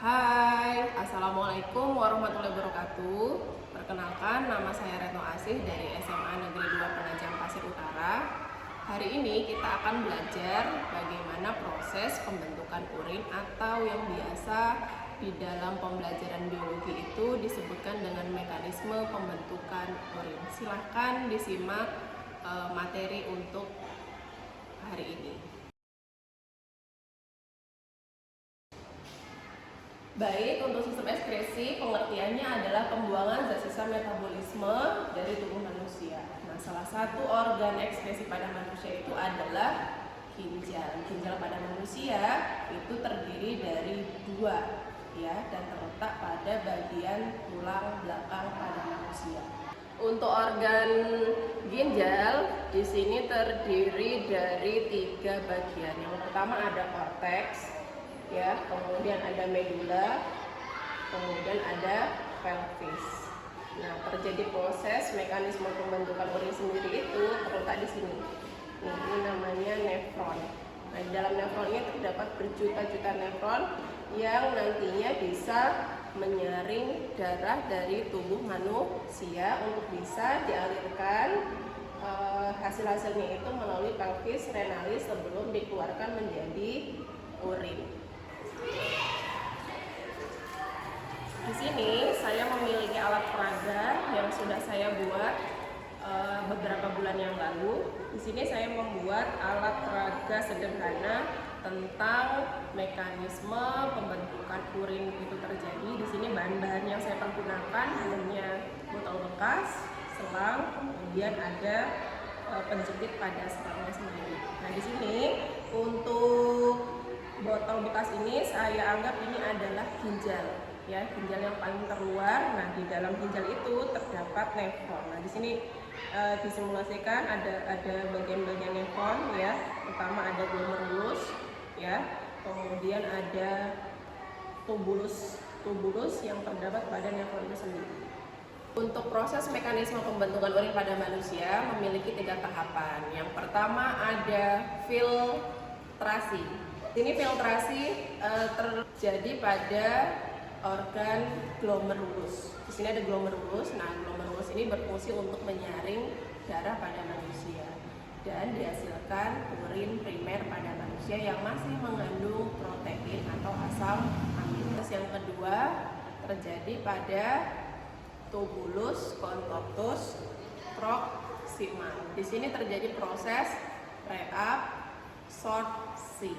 Hai, Assalamualaikum warahmatullahi wabarakatuh. Perkenalkan, nama saya Retno Asih dari SMA Negeri 2 Penajam Pasir Utara. Hari ini kita akan belajar bagaimana proses pembentukan urin atau yang biasa di dalam pembelajaran biologi itu disebutkan dengan mekanisme pembentukan urin. Silahkan disimak materi untuk hari ini. Baik, untuk sistem ekskresi, pengertiannya adalah pembuangan zat sisa metabolisme dari tubuh manusia. Nah, salah satu organ ekskresi pada manusia itu adalah ginjal. Ginjal pada manusia itu terdiri dari dua, ya, dan terletak pada bagian tulang belakang pada manusia. Untuk organ ginjal di sini terdiri dari tiga bagian. Yang pertama ada korteks, ya, kemudian ada medula, kemudian ada pelvis. Nah, terjadi proses mekanisme pembentukan urin sendiri itu terletak di sini. Ini namanya nefron. Nah, di dalam nefron ini terdapat berjuta-juta nefron yang nantinya bisa menyaring darah dari tubuh manusia untuk bisa dialirkan hasil-hasilnya itu melalui pelvis renalis sebelum dikeluarkan menjadi urin. Di sini saya memiliki alat peraga yang sudah saya buat beberapa bulan yang lalu. Di sini saya membuat alat peraga sederhana tentang mekanisme pembentukan urin itu terjadi. Di sini bahan-bahan yang saya pergunakan hanya botol bekas, selang, kemudian ada penjepit pada selangnya sendiri. Nah, di sini untuk botol bekas ini saya anggap ini adalah ginjal, ya, ginjal yang paling terluar. Nah, di dalam ginjal itu terdapat nefron. Nah, di sini disimulasikan ada bagian-bagian nefron, ya. Pertama ada glomerulus, ya. Kemudian ada tubulus yang terdapat pada nefron itu sendiri. Untuk proses mekanisme pembentukan urin pada manusia memiliki 3 tahapan. Yang pertama ada filtrasi. Ini filtrasi terjadi pada organ glomerulus. Di sini ada glomerulus. Nah, glomerulus ini berfungsi untuk menyaring darah pada manusia dan dihasilkan urin primer pada manusia yang masih mengandung protein atau asam amino. Yang kedua terjadi pada tubulus contortus proximal. Di sini terjadi proses reabsorpsi.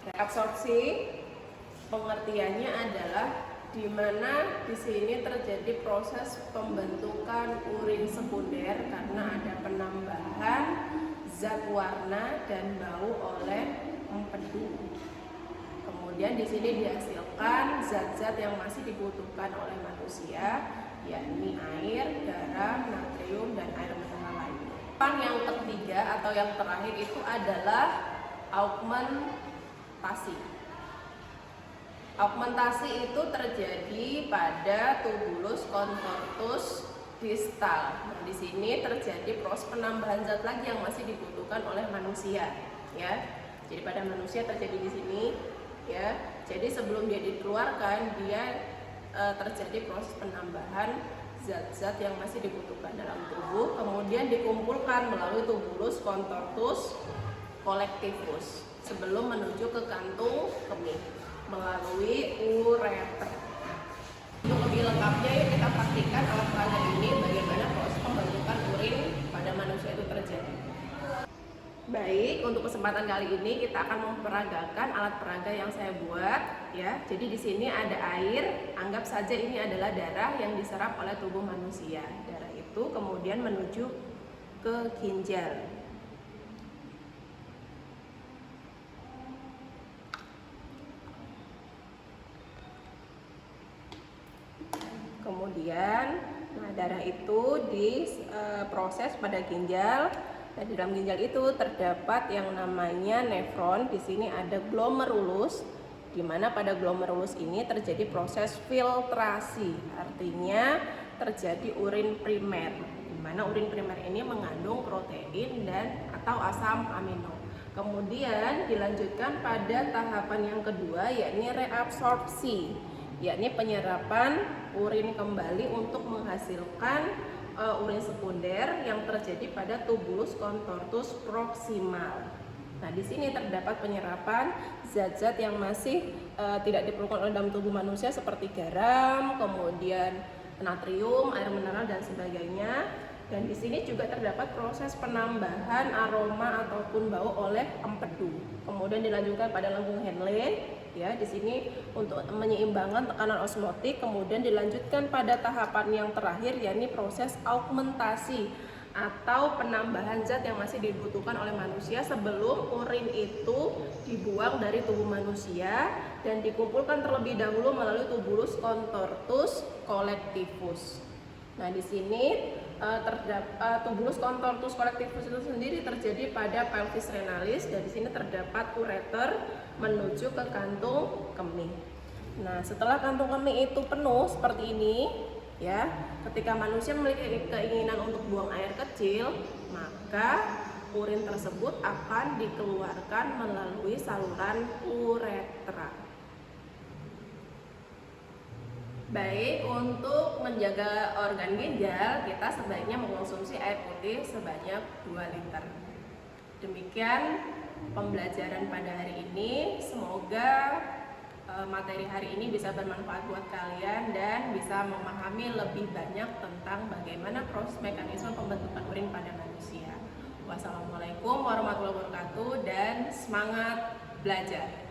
Reabsorpsi pengertiannya adalah di mana di sini terjadi proses pembentukan urin sekunder karena ada penambahan zat warna dan bau oleh empedu. Kemudian di sini dihasilkan zat-zat yang masih dibutuhkan oleh manusia, yakni air, garam, natrium, dan air mineral lainnya. Yang ketiga atau yang terakhir itu adalah augmentasi. Augmentasi itu terjadi pada tubulus contortus distal. Nah, di sini terjadi proses penambahan zat lagi yang masih dibutuhkan oleh manusia, ya. Jadi pada manusia terjadi di sini, ya. Jadi sebelum dia dikeluarkan, dia terjadi proses penambahan zat-zat yang masih dibutuhkan dalam tubuh, kemudian dikumpulkan melalui tubulus contortus collectivus sebelum menuju ke kantung kemih melalui ureter. Untuk lebih lengkapnya, yuk kita praktikkan alat peraga ini bagaimana proses pembentukan urin pada manusia itu terjadi. Baik, untuk kesempatan kali ini kita akan memperagakan alat peraga yang saya buat, ya. Jadi di sini ada air, anggap saja ini adalah darah yang diserap oleh tubuh manusia. Darah itu kemudian menuju ke ginjal. Kemudian, nah, darah itu diproses pada ginjal. Dan di dalam ginjal itu terdapat yang namanya nefron. Di sini ada glomerulus, di mana pada glomerulus ini terjadi proses filtrasi. Artinya terjadi urin primer, di mana urin primer ini mengandung protein dan atau asam amino. Kemudian dilanjutkan pada tahapan yang kedua, yakni reabsorpsi, yakni penyerapan urin kembali untuk menghasilkan urin sekunder yang terjadi pada tubulus contortus proximal. Nah, di sini terdapat penyerapan zat-zat yang masih tidak diperlukan oleh dalam tubuh manusia seperti garam, kemudian natrium, air mineral dan sebagainya. Dan di sini juga terdapat proses penambahan aroma ataupun bau oleh empedu. Kemudian dilanjutkan pada lambung Henle, ya, di sini untuk menyeimbangkan tekanan osmotik. Kemudian dilanjutkan pada tahapan yang terakhir, yakni proses augmentasi atau penambahan zat yang masih dibutuhkan oleh manusia sebelum urin itu dibuang dari tubuh manusia dan dikumpulkan terlebih dahulu melalui tubulus contortus collectivus. Nah, di sini terdapat tubulus contortus collectivus itu sendiri terjadi pada pelvis renalis, dan di sini terdapat ureter menuju ke kantung kemih. Nah, setelah kantung kemih itu penuh seperti ini, ya, ketika manusia memiliki keinginan untuk buang air kecil, maka urin tersebut akan dikeluarkan melalui saluran uretra. Baik, untuk menjaga organ ginjal, kita sebaiknya mengonsumsi air putih sebanyak 2 liter. Demikian pembelajaran pada hari ini. Semoga materi hari ini bisa bermanfaat buat kalian dan bisa memahami lebih banyak tentang bagaimana proses mekanisme pembentukan urin pada manusia. Wassalamualaikum warahmatullahi wabarakatuh dan semangat belajar.